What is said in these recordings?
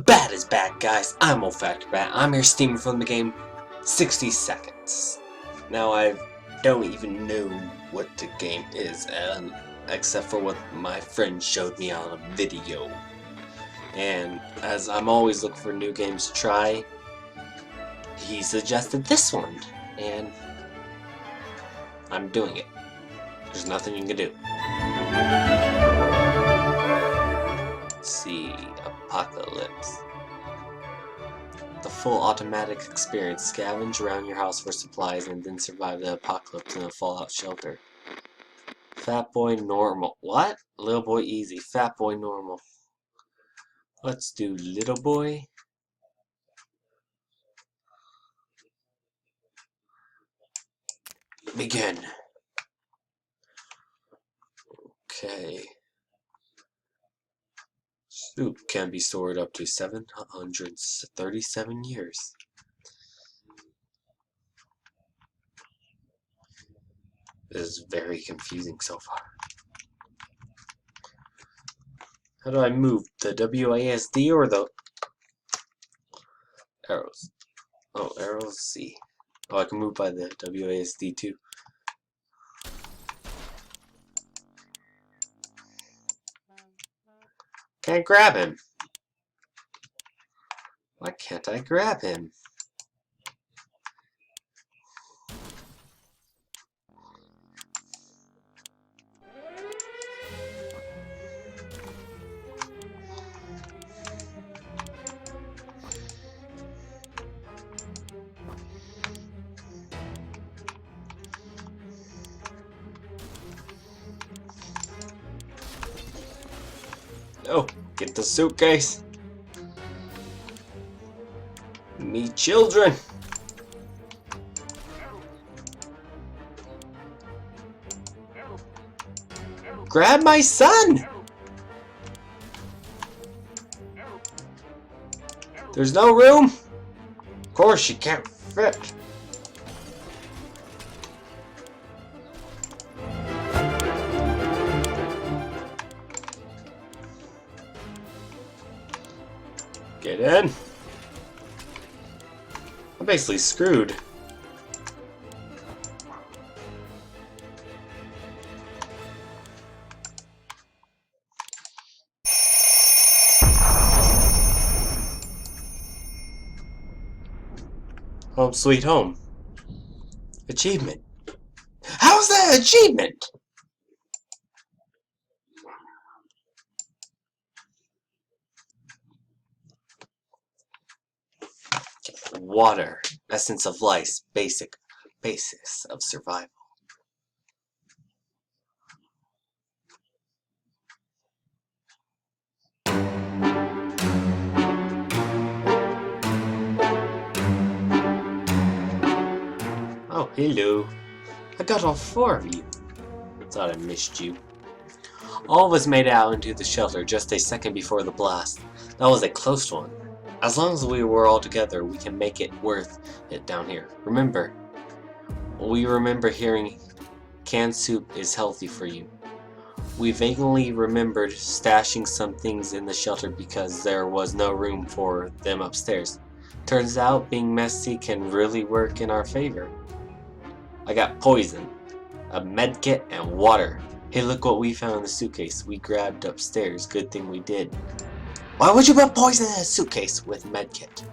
Bat is back, guys. I'm OlfactoryBat. I'm here steaming from the game 60 seconds. Now, I don't even know what the game is, except for what my friend showed me on a video. And as I'm always looking for new games to try, he suggested this one, and I'm doing it. There's nothing you can do. Let's see, Apocalypse. The full automatic experience. Scavenge around your house for supplies and then survive the apocalypse in a fallout shelter. Fat boy normal. What? Little boy easy. Fat boy normal. Let's do little boy. Begin. Okay. Soup can be stored up to 737 years. This is very confusing so far. How do I move? The WASD or the arrows? Oh, arrows C. Oh, I can move by the WASD too. Can't grab him. Why can't I grab him? Oh, get the suitcase. Me children. Grab my son. There's no room. Of course, she can't fit. Get in. I'm basically screwed. Home sweet home. Achievement. How's that an achievement? Water, essence of life, basis of survival. Oh, hello. I got all four of you. Thought I missed you. All of us made it out into the shelter just a second before the blast. That was a close one. As long as we were all together, we can make it worth it down here. We remember hearing canned soup is healthy for you. We vaguely remembered stashing some things in the shelter because there was no room for them upstairs. Turns out being messy can really work in our favor. I got poison, a medkit, and water. Hey, look what we found in the suitcase we grabbed upstairs. Good thing we did. Why would you put poison in a suitcase with medkit?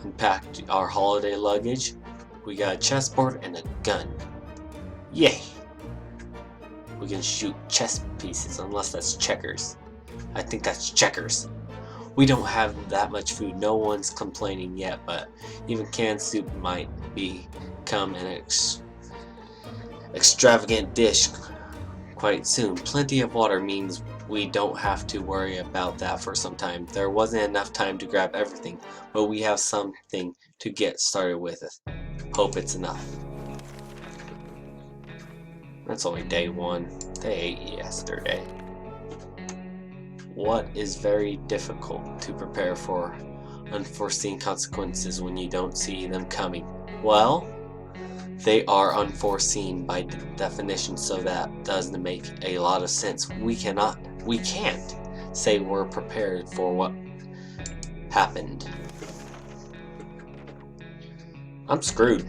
Unpacked our holiday luggage. We got a chessboard and a gun. Yay! We can shoot chess pieces, unless that's checkers. I think that's checkers. We don't have that much food. No one's complaining yet, but even canned soup might become an extravagant dish quite soon. Plenty of water means we don't have to worry about that for some time. There wasn't enough time to grab everything, but we have something to get started with. Hope it's enough. That's only day one. They ate yesterday. What is very difficult to prepare for unforeseen consequences when you don't see them coming? Well, they are unforeseen by definition, so that doesn't make a lot of sense. We can't say we're prepared for what happened. I'm screwed.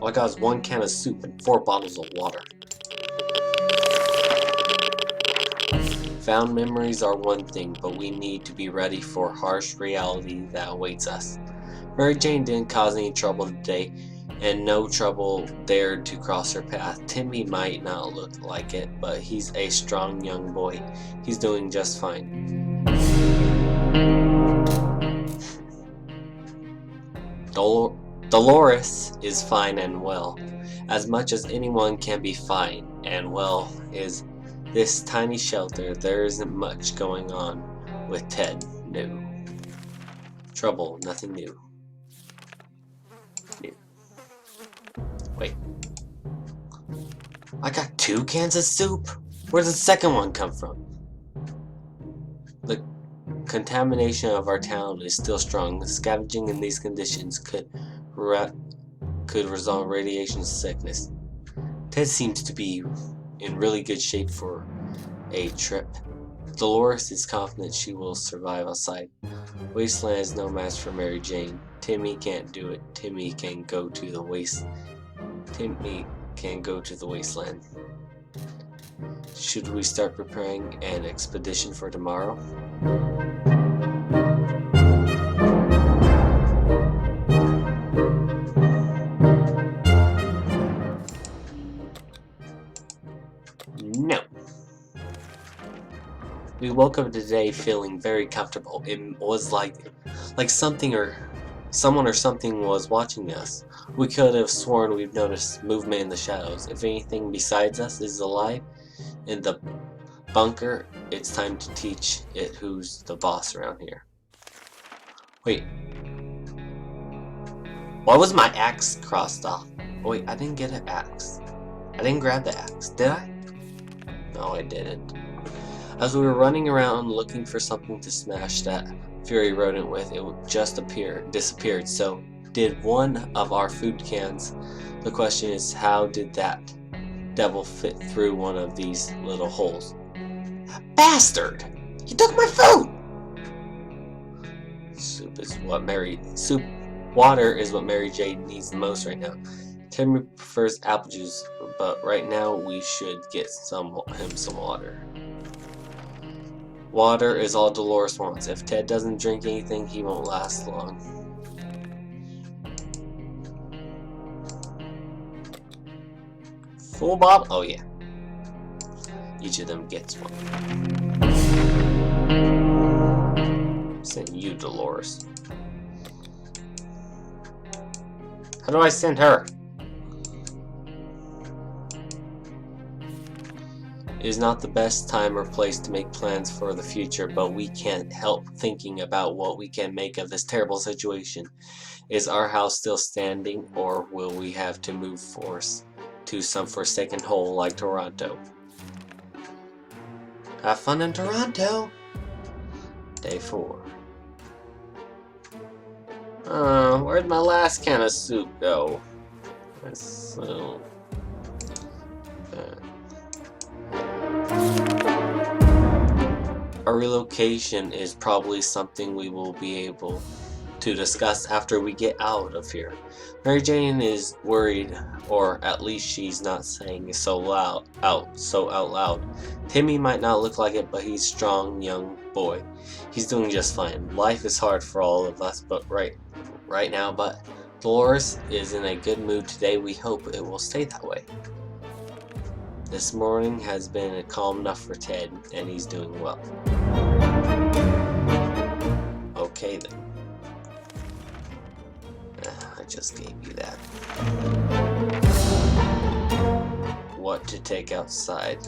All I got is 1 can of soup and 4 bottles of water. Found memories are one thing, but we need to be ready for harsh reality that awaits us. Mary Jane didn't cause any trouble today, and no trouble dared to cross her path. Timmy might not look like it, but he's a strong young boy. He's doing just fine. Dolores is fine and well, as much as anyone can be fine and well is this tiny shelter. There isn't much going on with Ted. No. Trouble, nothing new. Wait. I got 2 cans of soup? Where'd the second one come from? The contamination of our town is still strong. Scavenging in these conditions could result in radiation sickness. Ted seems to be in really good shape for a trip. Dolores is confident she will survive outside. Wasteland is no match for Mary Jane. Timmy can't do it. Timmy can go to the wasteland. Should we start preparing an expedition for tomorrow? No. We woke up today feeling very comfortable. It was like something or someone or something was watching us. We could have sworn we've noticed movement in the shadows. If anything besides us is alive in the bunker, it's time to teach it who's the boss around here. Wait. Why was my axe crossed off? Oh, wait, I didn't get an axe. I didn't grab the axe, did I? No, I didn't. As we were running around looking for something to smash that fury rodent with, it just disappeared. So did one of our food cans. The question is, how did that devil fit through one of these little holes? Bastard! You took my food! Water is what Mary Jane needs the most right now. Timmy prefers apple juice, but right now we should get him some water. Water is all Dolores wants. If Ted doesn't drink anything, he won't last long. Full bottle? Oh yeah. Each of them gets one. Send you, Dolores. How do I send her? It is not the best time or place to make plans for the future, but we can't help thinking about what we can make of this terrible situation. Is our house still standing, or will we have to move to some forsaken hole like Toronto? Have fun in Toronto! Day 4. Where'd my last can of soup go? So... Our relocation is probably something we will be able to discuss after we get out of here. Mary Jane is worried, or at least she's not saying it so out loud. Timmy might not look like it, but he's a strong young boy. He's doing just fine. Life is hard for all of us, but right now, but Dolores is in a good mood today. We hope it will stay that way. This morning has been calm enough for Ted, and he's doing well. Okay then. I just gave you that. What to take outside?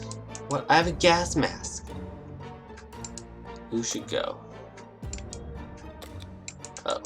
What? I have a gas mask. Who should go? Oh.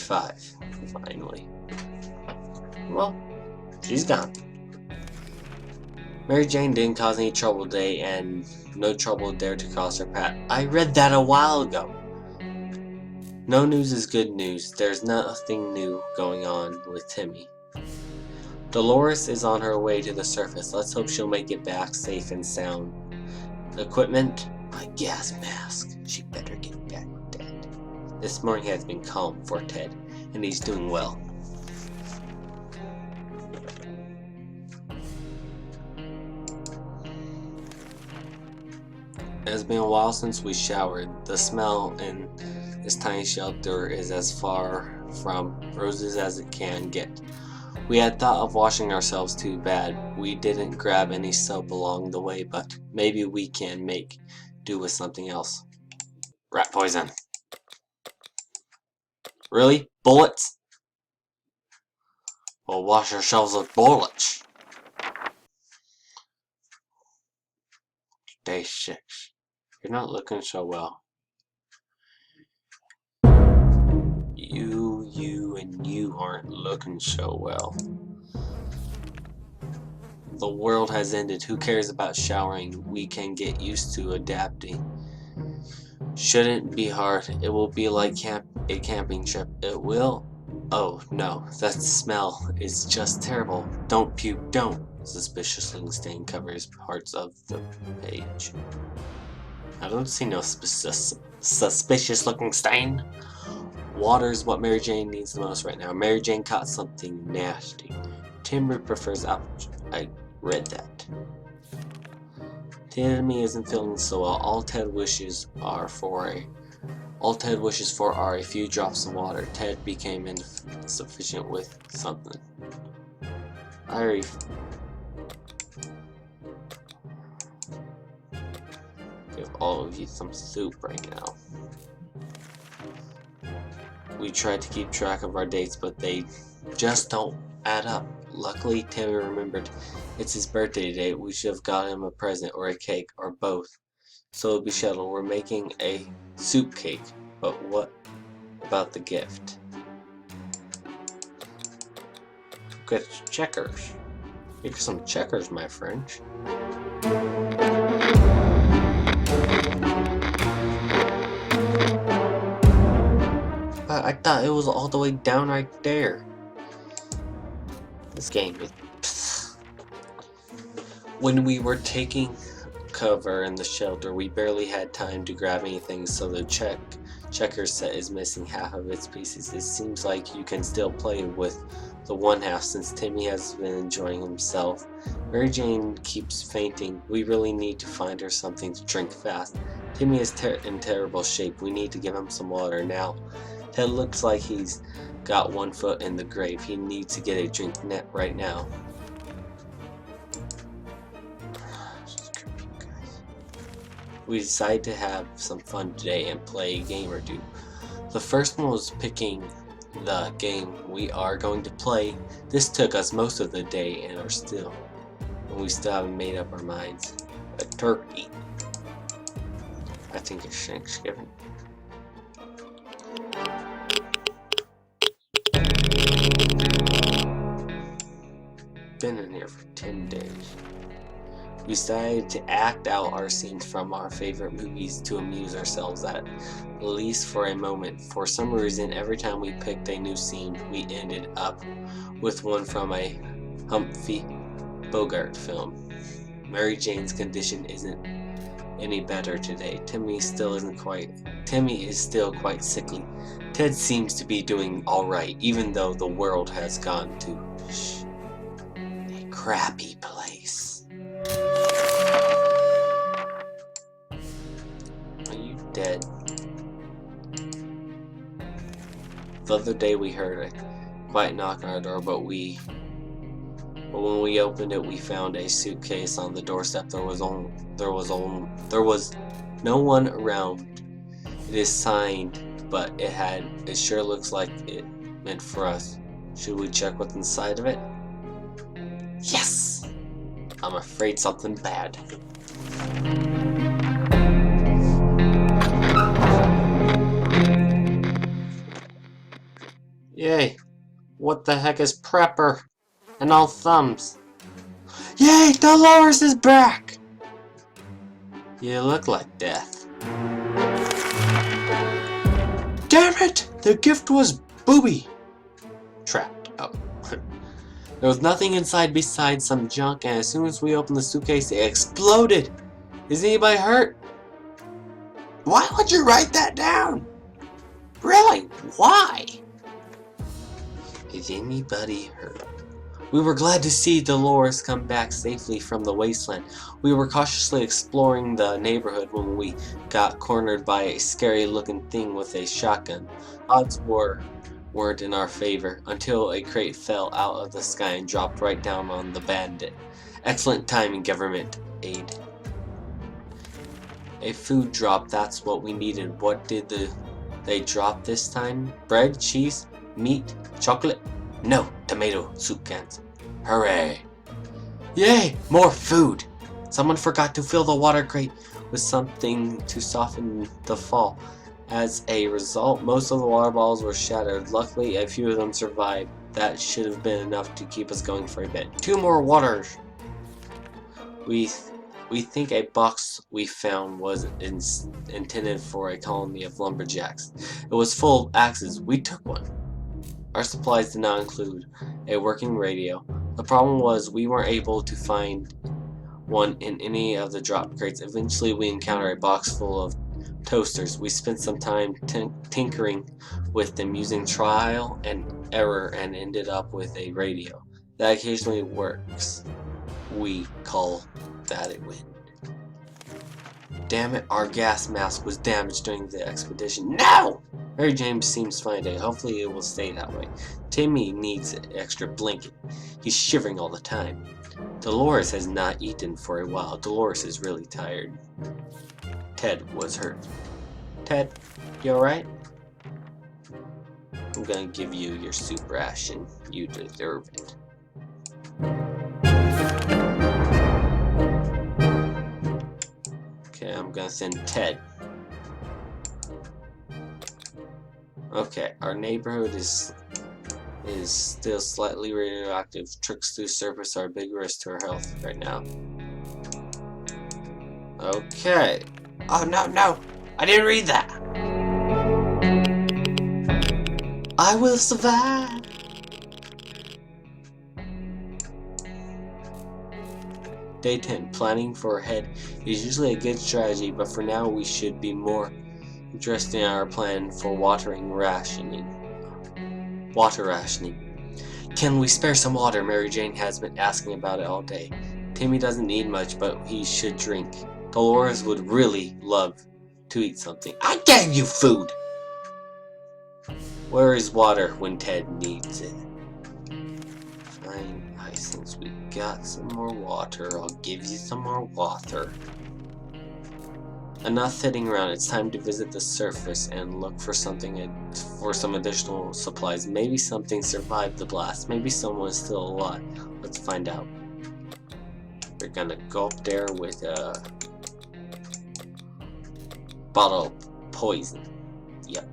35. Finally. Well, she's gone. Mary Jane didn't cause any trouble today, and no trouble dared to cause her path. I read that a while ago. No news is good news. There's nothing new going on with Timmy. Dolores is on her way to the surface. Let's hope she'll make it back safe and sound. Equipment? My gas mask. She better get back with Dad. This morning has been calm for Ted, and he's doing well. It has been a while since we showered. The smell in this tiny shelter is as far from roses as it can get. We had thought of washing ourselves too bad. We didn't grab any soap along the way, but maybe we can make do with something else. Rat poison. Really? Bullets? We'll wash ourselves with bullets. Day 6. You're not looking so well. You aren't looking so well. The world has ended. Who cares about showering? We can get used to adapting. Shouldn't be hard. It will be like a camping trip. It will? Oh no, that smell is just terrible. Don't puke, don't. Suspicious looking stain covers parts of the page. I don't see no suspicious looking stain. Water's what Mary Jane needs the most right now. Mary Jane caught something nasty. Timber prefers apple. I read that. Timmy isn't feeling so well. All Ted wishes for are a few drops of water. Ted became insufficient with something. I give all of you some soup right now. We tried to keep track of our dates, but they just don't add up. Luckily, Timmy remembered it's his birthday today. We should have got him a present or a cake or both. So it'll be settled. We're making a soup cake, but what about the gift? Get checkers. Get some checkers, my friend. But I thought it was all the way down right there. This game is... When we were taking cover in the shelter, we barely had time to grab anything, so the checker set is missing half of its pieces. It seems like you can still play with the one half since Timmy has been enjoying himself. Mary Jane keeps fainting. We really need to find her something to drink fast. Timmy is in terrible shape. We need to give him some water now. Ted looks like he's got one foot in the grave. He needs to get a drink right now. We decided to have some fun today and play a game or two. The first one was picking the game we are going to play. This took us most of the day and we still haven't made up our minds. A turkey. I think it's Thanksgiving. Been in here for 10 days. We decided to act out our scenes from our favorite movies to amuse ourselves at least for a moment. For some reason, every time we picked a new scene, we ended up with one from a Humphrey Bogart film. Mary Jane's condition isn't any better today. Timmy is still quite sickly. Ted seems to be doing alright, even though the world has gone to a crappy place. Are you dead? The other day we heard a quiet knock on our door, but when we opened it, we found a suitcase on the doorstep. There was no one around. It is signed, but it sure looks like it meant for us. Should we check what's inside of it? Yes! I'm afraid something bad. Yay! What the heck is Prepper? And all thumbs. Yay! Dolores is back! You look like death. Damn it! The gift was booby! Trapped. Oh. There was nothing inside besides some junk, and as soon as we opened the suitcase, it exploded! Is anybody hurt? Why would you write that down? Really? Why? Is anybody hurt? We were glad to see Dolores come back safely from the wasteland. We were cautiously exploring the neighborhood when we got cornered by a scary-looking thing with a shotgun. Odds weren't in our favor until a crate fell out of the sky and dropped right down on the bandit. Excellent timing, government aid. A food drop, that's what we needed. What did they drop this time? Bread, cheese, meat, chocolate? No, tomato soup cans. Hooray! Yay! More food! Someone forgot to fill the water crate with something to soften the fall. As a result, most of the water bottles were shattered. Luckily, a few of them survived. That should have been enough to keep us going for a bit. 2 more waters! We think a box we found was intended for a colony of lumberjacks. It was full of axes. We took one. Our supplies did not include a working radio. The problem was we weren't able to find one in any of the drop crates. Eventually we encountered a box full of toasters. We spent some time tinkering with them using trial and error and ended up with a radio. That occasionally works. We call that a win. Damn it, our gas mask was damaged during the expedition. No! Mary Jane seems fine today. Hopefully it will stay that way. Timmy needs an extra blanket. He's shivering all the time. Dolores has not eaten for a while. Dolores is really tired. Ted was hurt. Ted, you alright? I'm gonna give you your soup ration. You deserve it. Okay, I'm gonna send Ted. Okay, our neighborhood is still slightly radioactive. Trips through surface are a big risk to our health right now. Okay. Oh no! I didn't read that! I will survive! Day 10. Planning for ahead is usually a good strategy, but for now we should be more interested in our plan for water rationing. Can we spare some water? Mary Jane has been asking about it all day. Timmy doesn't need much, but he should drink. Dolores would really love to eat something. I gave you food! Where is water when Ted needs it? Fine. Since we got some more water, I'll give you some more water. Enough sitting around. It's time to visit the surface and look for some additional supplies. Maybe something survived the blast. Maybe someone is still alive. Let's find out. We're gonna go up there with a bottle of poison. Yep.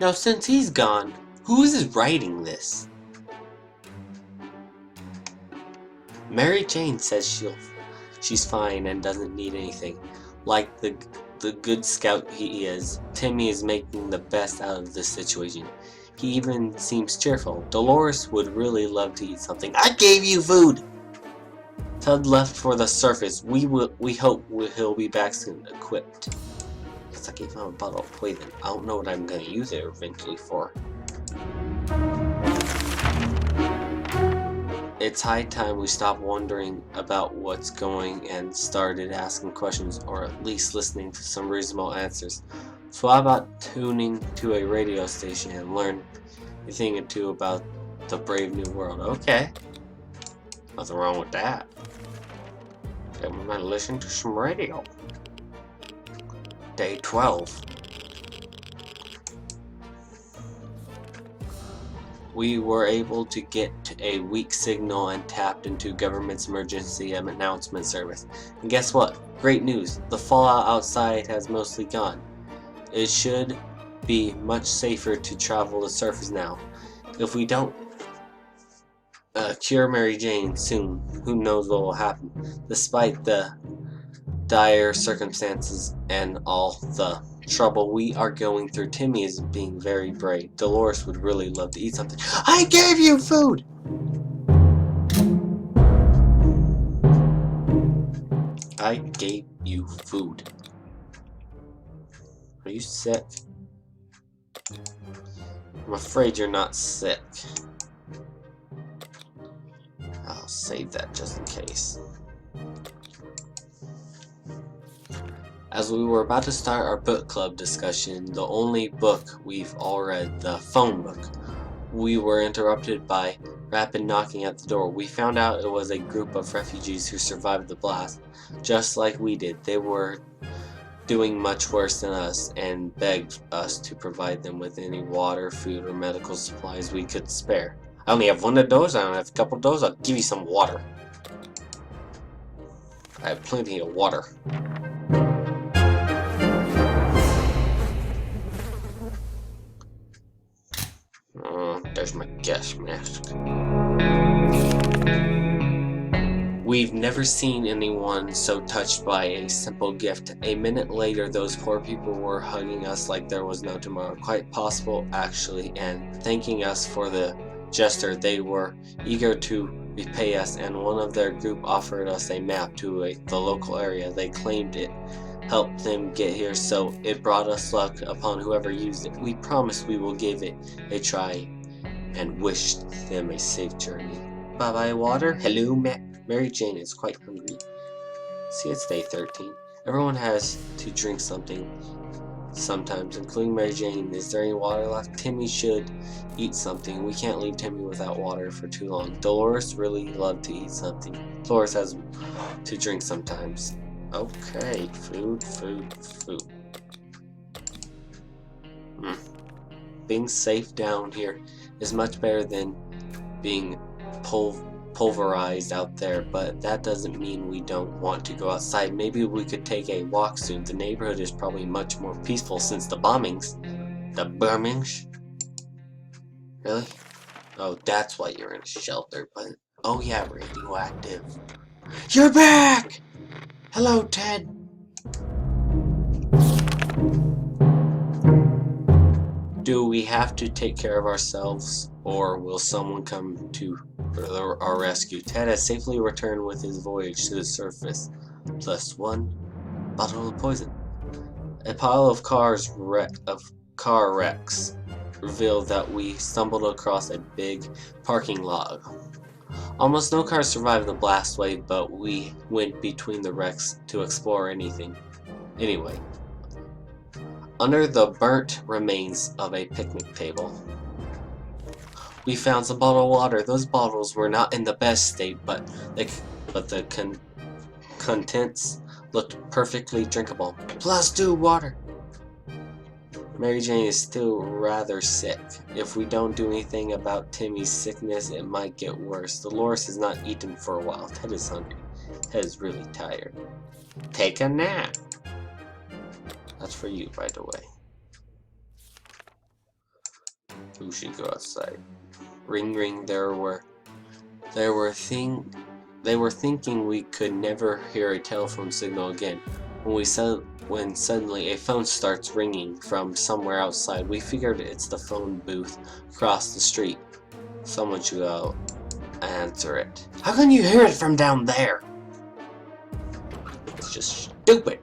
Now, since he's gone, who is writing this? Mary Jane says she's fine and doesn't need anything. Like the good scout he is, Timmy is making the best out of this situation. He even seems cheerful. Dolores would really love to eat something. I gave you food! Ted left for the surface. We hope he'll be back soon, equipped. I gave him a bottle of poison. I don't know what I'm gonna use it eventually for. It's high time we stopped wondering about what's going and started asking questions, or at least listening to some reasonable answers. So how about tuning to a radio station and learn a thing or two about the brave new world? Okay. Nothing wrong with that. Okay, we might listen to some radio. Day 12. We were able to get a weak signal and tapped into government's emergency announcement service. And guess what? Great news. The fallout outside has mostly gone. It should be much safer to travel the surface now. If we don't cure Mary Jane soon, who knows what will happen. Despite the dire circumstances and all the trouble we are going through, Timmy is being very brave. Dolores would really love to eat something. I gave you food! I gave you food. Are you sick? I'm afraid you're not sick. I'll save that just in case. As we were about to start our book club discussion, the only book we've all read, the phone book, we were interrupted by rapid knocking at the door. We found out it was a group of refugees who survived the blast, just like we did. They were doing much worse than us and begged us to provide them with any water, food, or medical supplies we could spare. I only have one of those, I only have a couple of those, I'll give you some water. I have plenty of water. There's my gas mask. We've never seen anyone so touched by a simple gift. A minute later, those poor people were hugging us like there was no tomorrow. Quite possible, actually, and thanking us for the gesture. They were eager to repay us, and one of their group offered us a map to the local area. They claimed it helped them get here, so it brought us luck upon whoever used it. We promised we will give it a try and wished them a safe journey. Bye-bye, water. Hello, Mary Jane is quite hungry. See, it's day 13. Everyone has to drink something sometimes, including Mary Jane. Is there any water left? Timmy should eat something. We can't leave Timmy without water for too long. Dolores really loved to eat something. Dolores has to drink sometimes. Okay, food. Being safe down here is much better than being pulverized out there, but that doesn't mean we don't want to go outside. Maybe we could take a walk soon. The neighborhood is probably much more peaceful since the bombings. The bombings? Really? Oh, that's why you're in a shelter, but... Oh yeah, radioactive. You're back! Hello, Ted! Do we have to take care of ourselves, or will someone come to our rescue? Ted has safely returned with his voyage to the surface, plus 1 bottle of poison. A pile of car wrecks revealed that we stumbled across a big parking lot. Almost no cars survived the blast wave, but we went between the wrecks to explore anyway. Under the burnt remains of a picnic table, we found some bottled water. Those bottles were not in the best state, but the contents looked perfectly drinkable. Plus 2 water. Mary Jane is still rather sick. If we don't do anything about Timmy's sickness, it might get worse. Dolores has not eaten for a while. Ted is hungry. Ted is really tired. Take a nap. That's for you, by the way. Who should go outside? Ring ring. They were thinking we could never hear a telephone signal again. When suddenly a phone starts ringing from somewhere outside. We figured it's the phone booth across the street. Someone should go answer it. How can you hear it from down there? It's just stupid.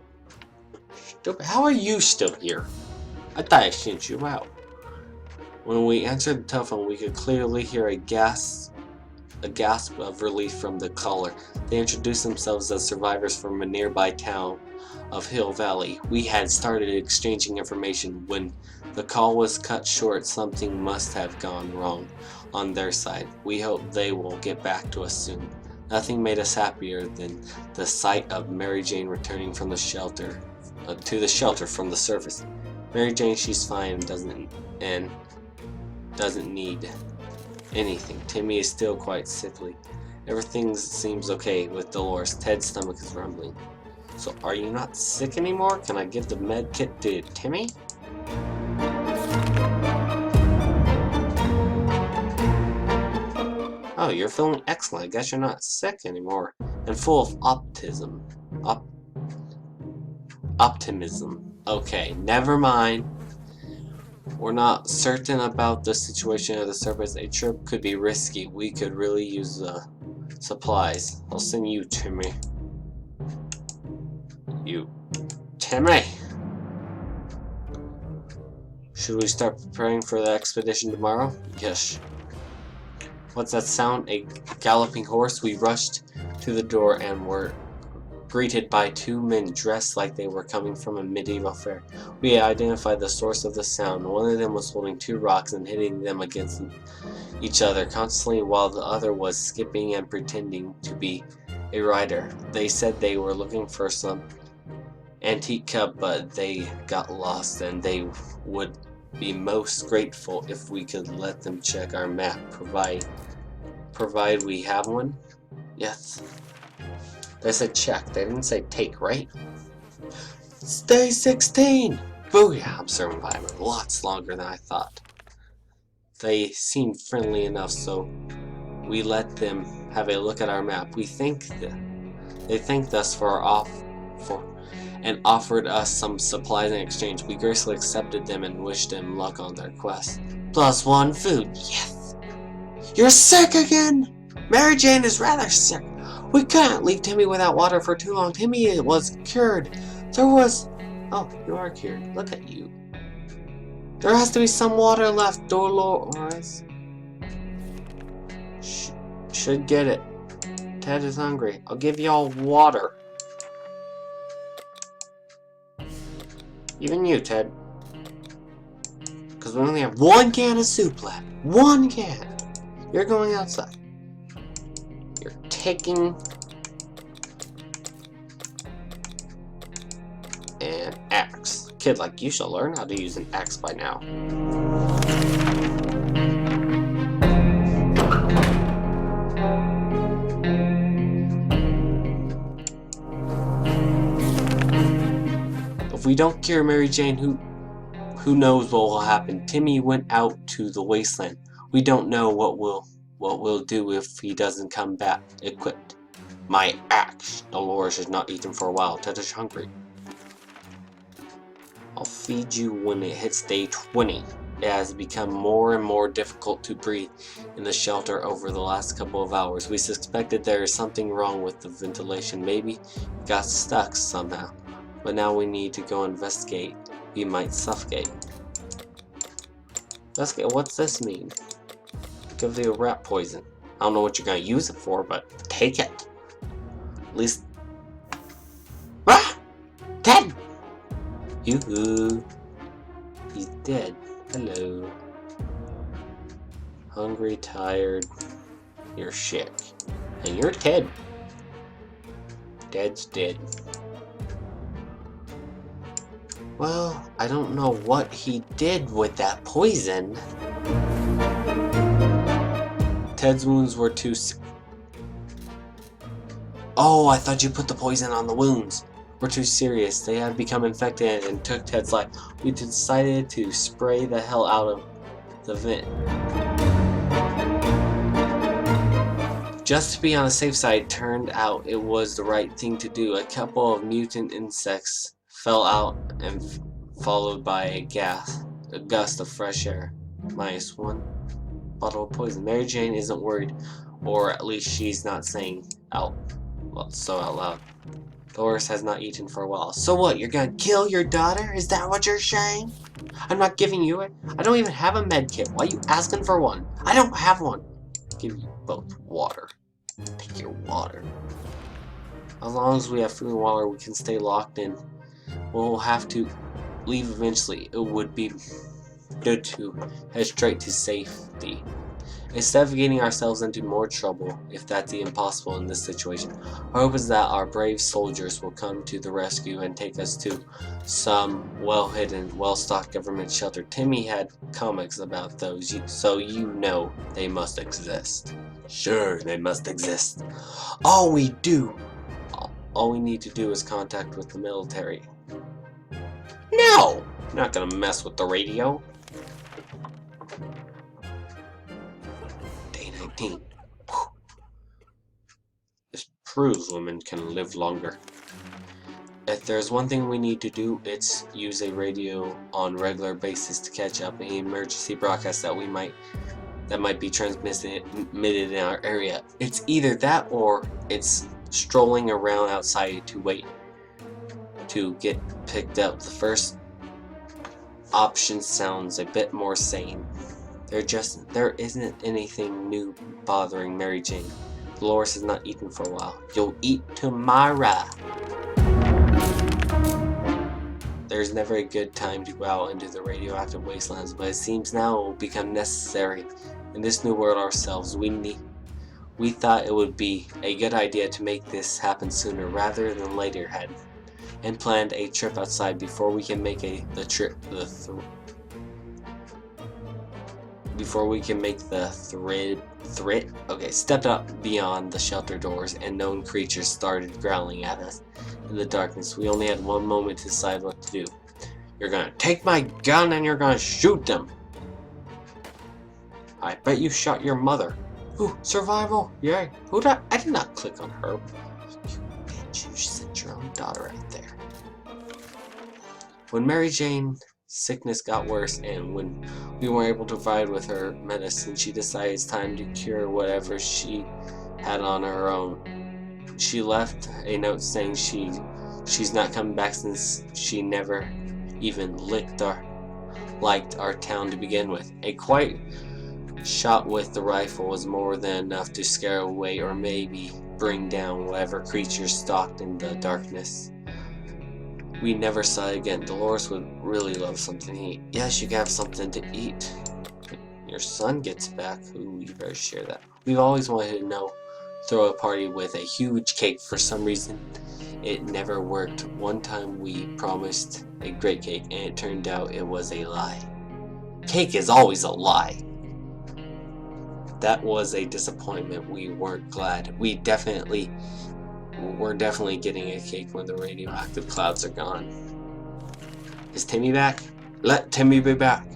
How are you still here? I thought I sent you out. When we answered the telephone, we could clearly hear a gasp of relief from the caller. They introduced themselves as survivors from a nearby town of Hill Valley. We had started exchanging information. When the call was cut short, something must have gone wrong on their side. We hope they will get back to us soon. Nothing made us happier than the sight of Mary Jane returning from the shelter to the shelter from the surface. Mary Jane, she's fine and doesn't need anything. Timmy is still quite sickly. Everything seems okay with Dolores. Ted's stomach is rumbling. So, are you not sick anymore? Can I give the med kit to Timmy? Oh, you're feeling excellent. I guess you're not sick anymore. And full of optimism. Okay, never mind. We're not certain about the situation of the surface. A trip could be risky. We could really use the supplies. I'll send you, Timmy. Timmy! Should we start preparing for the expedition tomorrow? Yes. What's that sound? A galloping horse? We rushed to the door and were greeted by two men dressed like they were coming from a medieval fair. We identified the source of the sound. One of them was holding two rocks and hitting them against each other constantly, while the other was skipping and pretending to be a rider. They said they were looking for some antique cup, but they got lost, and they would be most grateful if we could let them check our map, provide we have one. Yes. They said check. They didn't say take, right? It's day 16! Booyah! I'm surviving lots longer than I thought. They seemed friendly enough, so we let them have a look at our map. They thanked us and offered us some supplies in exchange. We gracefully accepted them and wished them luck on their quest. +1 food. Yes! You're sick again! Mary Jane is rather sick. We can't leave Timmy without water for too long. Timmy was cured. Oh, you are cured. Look at you. There has to be some water left, Dolores. Should get it. Ted is hungry. I'll give y'all water. Even you, Ted. Because we only have 1 can of soup left. 1 can. You're going outside. You're taking an axe. Kid like you shall learn how to use an axe by now. If we don't cure Mary Jane, who knows what will happen? Timmy went out to the wasteland. We don't know what we'll do if he doesn't come back equipped. My axe. Dolores has not eaten for a while. Ted is hungry. I'll feed you when it hits day 20. It has become more and more difficult to breathe in the shelter over the last couple of hours. We suspected there is something wrong with the ventilation. Maybe it got stuck somehow. But now we need to go investigate. We might suffocate. What's this mean? Give you a rat poison. I don't know what you're gonna use it for, but take it. At least. Ah! Ted! Yoo-hoo. He's dead. Hello. Hungry, tired. You're sick. And you're Ted. Ted's dead. Well, I don't know what he did with that poison. Ted's wounds were too... Oh, I thought you put the poison on the wounds. Were too serious. They had become infected and took Ted's life. We decided to spray the hell out of the vent. Just to be on the safe side, turned out it was the right thing to do. A couple of mutant insects fell out and followed by a gust of fresh air. -1 bottle of poison. Mary Jane isn't worried, or at least she's not saying out loud. Dolores has not eaten for a while. So what, you're gonna kill your daughter? Is that what you're saying? I'm not giving you it. I don't even have a med kit. Why are you asking for one? I don't have one. I'll give you both water. Take your water. As long as we have food and water, we can stay locked in. We'll have to leave eventually. It would be good to head straight to safety. Instead of getting ourselves into more trouble, if that's even possible in this situation, our hope is that our brave soldiers will come to the rescue and take us to some well-hidden, well-stocked government shelter. Timmy had comics about those, so you know they must exist. Sure, they must exist. All we need to do is contact with the military. No! I'm not gonna mess with the radio. Day 19. Whew. This proves women can live longer. If there's one thing we need to do, it's use a radio on a regular basis to catch up any emergency broadcasts that might be transmitted in our area. It's either that or it's strolling around outside to wait to get picked up. The first option sounds a bit more sane. There isn't anything new bothering Mary Jane. Dolores has not eaten for a while. You'll eat tomorrow. There's never a good time to go out into the radioactive wastelands, but it seems now it will become necessary. In this new world ourselves, we thought it would be a good idea to make this happen sooner rather than later, and planned a trip outside before we can make the threat. Okay, stepped up beyond the shelter doors, and known creatures started growling at us in the darkness. We only had one moment to decide what to do. You're gonna take my gun and you're gonna shoot them. I bet you shot your mother. Ooh, survival, yay. I did not click on her. You bitch, you sent your own daughter right there. When Mary Jane's sickness got worse and when we weren't able to provide with her medicine, she decided it's time to cure whatever she had on her own. She left a note saying she's not coming back since she never even liked our town to begin with. A quiet shot with the rifle was more than enough to scare away or maybe bring down whatever creatures stalked in the darkness. We never saw it again. Dolores would really love something to eat. Yes, you can have something to eat. Your son gets back. Ooh, you better share that. We've always wanted to throw a party with a huge cake. For some reason, it never worked. One time we promised a great cake, and it turned out it was a lie. Cake is always a lie. That was a disappointment. We weren't glad. We're definitely getting a cake when the radioactive clouds are gone. Is Timmy back? Let Timmy be back.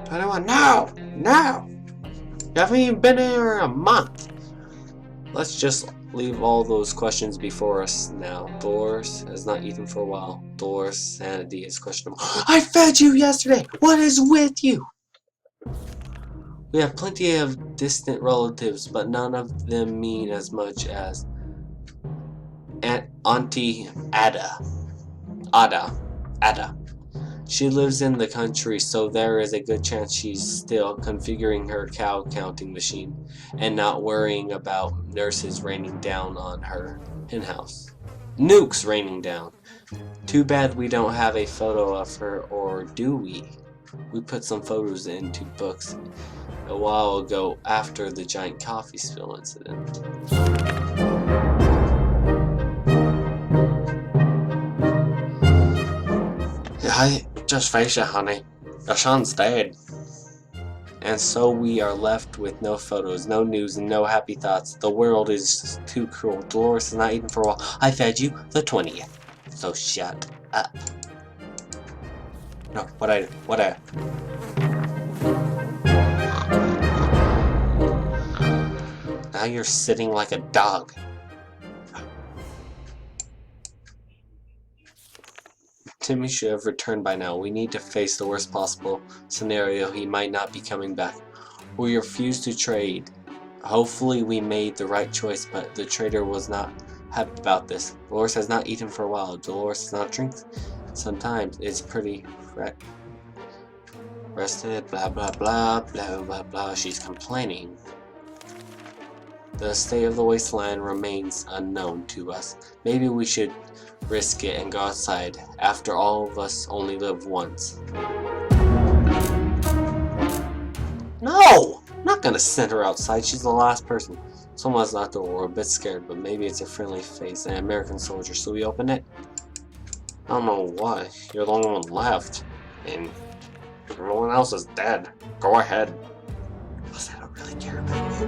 21. No! You haven't even been here in a month. Let's just leave all those questions before us now. Dolores has not eaten for a while. Dolores' sanity is questionable. I fed you yesterday! What is with you? We have plenty of distant relatives, but none of them mean as much as Auntie Ada. She lives in the country, so there is a good chance she's still configuring her cow counting machine and not worrying about nurses raining down on her henhouse. Nukes raining down. Too bad we don't have a photo of her, or do we? We put some photos into books a while ago after the giant coffee spill incident. Hey, just face it, honey. Your son's dead. And so we are left with no photos, no news, and no happy thoughts. The world is too cruel. Dolores has not eaten for a while. I fed you the 20th. So shut up. No, what I... Now you're sitting like a dog. Timmy should have returned by now. We need to face the worst possible scenario. He might not be coming back. We refused to trade. Hopefully we made the right choice, but the trader was not happy about this. Dolores has not eaten for a while. Dolores does not drink. Sometimes it's pretty rested, blah blah blah, blah blah blah. She's complaining. The state of the wasteland remains unknown to us. Maybe we should risk it and go outside. After all of us only live once. No! not gonna send her outside. She's the last person. Someone's at the door. We're a bit scared, but maybe it's a friendly face, an American soldier. So we open it? I don't know why. You're the only one left. And everyone else is dead. Go ahead. Plus, I don't really care about you.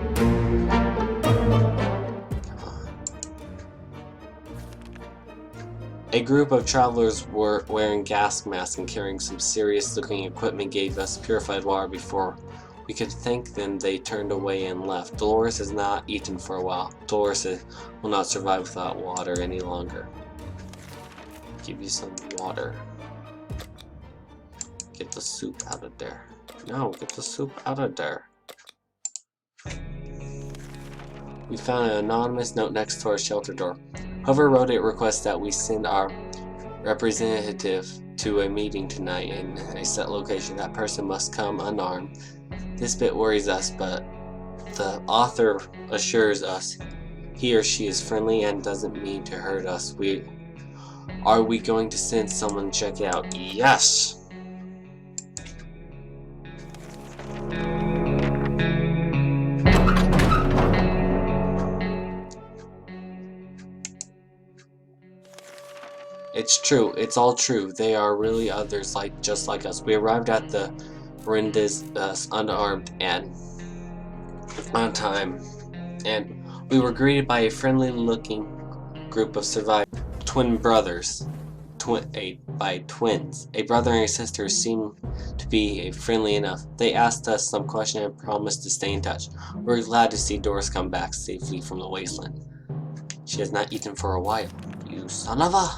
Come on. A group of travelers were wearing gas masks and carrying some serious-looking equipment gave us purified water before we could thank them. They turned away and left. Dolores has not eaten for a while. Dolores will not survive without water any longer. Give you some water. Get the soup out of there. No, get the soup out of there. We found an anonymous note next to our shelter door. Whoever wrote it requests that we send our representative to a meeting tonight in a set location. That person must come unarmed. This bit worries us, but the author assures us he or she is friendly and doesn't mean to hurt us. Are we going to send someone to check it out? Yes! It's true. It's all true. They are really others just like us. We arrived at the Brindis unarmed and on time, and we were greeted by a friendly-looking group of survivors. Twin brothers. By twins. A brother and a sister seemed to be friendly enough. They asked us some questions and promised to stay in touch. We're glad to see Doris come back safely from the wasteland. She has not eaten for a while. You son of a...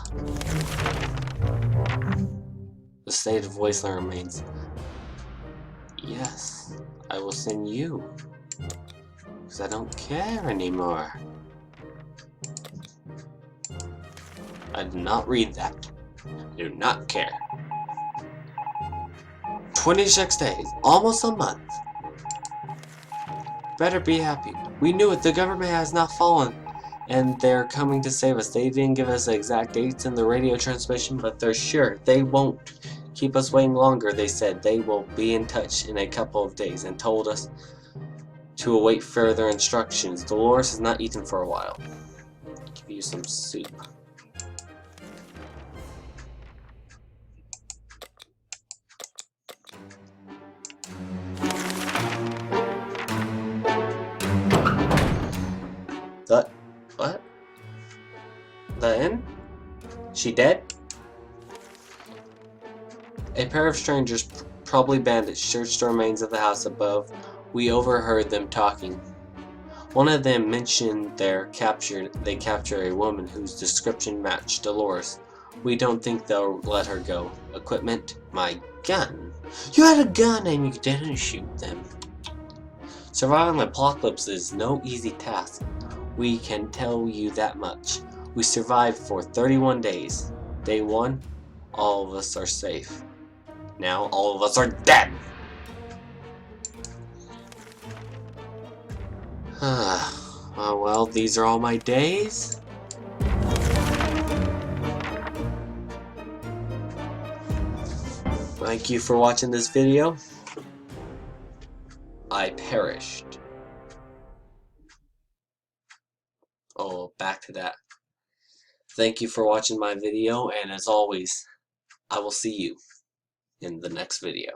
The state of wasteland remains. Yes, I will send you. Because I don't care anymore. I did not read that. I do not care. 26 days, almost a month. Better be happy. We knew it. The government has not fallen, and they're coming to save us. They didn't give us the exact dates in the radio transmission, but they're sure they won't keep us waiting longer. They said they will be in touch in a couple of days and told us to await further instructions. Dolores has not eaten for a while. Give you some soup. What? The end? She dead? A pair of strangers, probably bandits, searched the remains of the house above. We overheard them talking. One of them mentioned they captured a woman whose description matched Dolores. We don't think they'll let her go. Equipment? My gun. You had a gun and you didn't shoot them. Surviving the apocalypse is no easy task. We can tell you that much. We survived for 31 days. Day 1, all of us are safe. Now all of us are dead! Oh well, these are all my days. Thank you for watching this video. I perished. Oh, back to that. Thank you for watching my video, and as always, I will see you in the next video.